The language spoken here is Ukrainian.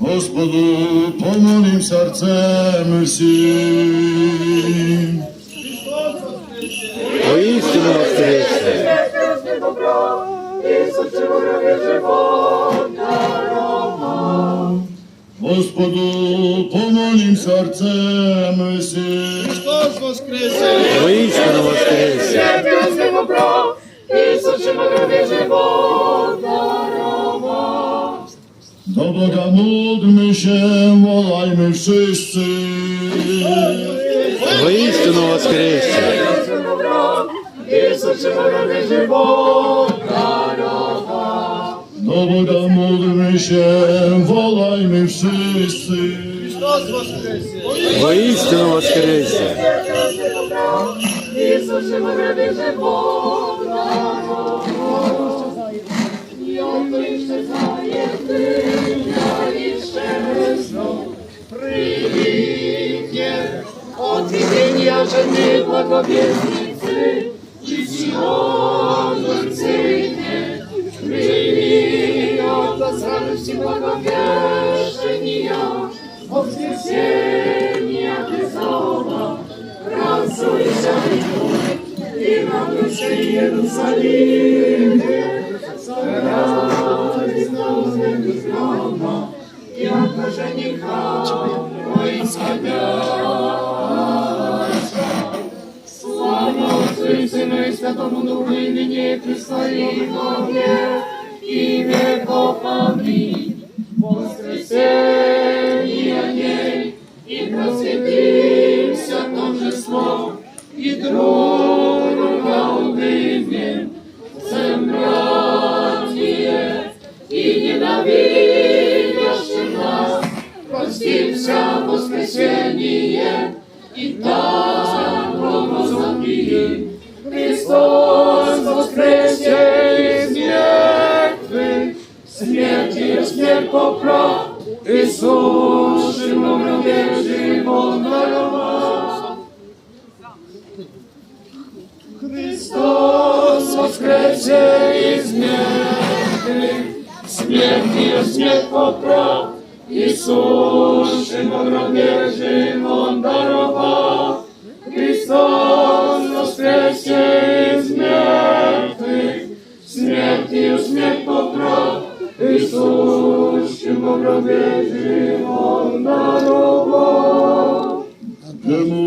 Господу помолім серцем всім. Воістину воскресе! Господу помолім серцем всім. Христос воскресе! Воістину воскресе! Do Boga módlmy się, wołajmy wszyscy. Воістину воскресе! Do Boga módlmy się, wołajmy wszyscy. Христос воскресе! Воістину воскресе! Od imienia żadnej błogowieśnicy i Synie, przyjmij od z radości błogowierzchnia, od wzniesienia Chrystowa, pracuj i raduj się Jerusalimie, zagraj znowu z niego zgroma, jako żenicha wojska miasta. Sława Otcu i Synu i Świętemu Duchu i imię Chrysta i Bogie i wiekopami. Воскресения ней и просветимся торжество и друга убивнем, всем братья и ненавидящим нас, простимся воскресение и так возлюбим. Христос воскресе из мертвых, смертью смерть поправ, Иисус гробе живот даровал. Христос воскресе из мертвых, смертью смерть поправ, Иисус гробе живот даровал. Христос воскресе из мертвых, смертью смерть поправ, Иисус в гробе живот даровал. Temu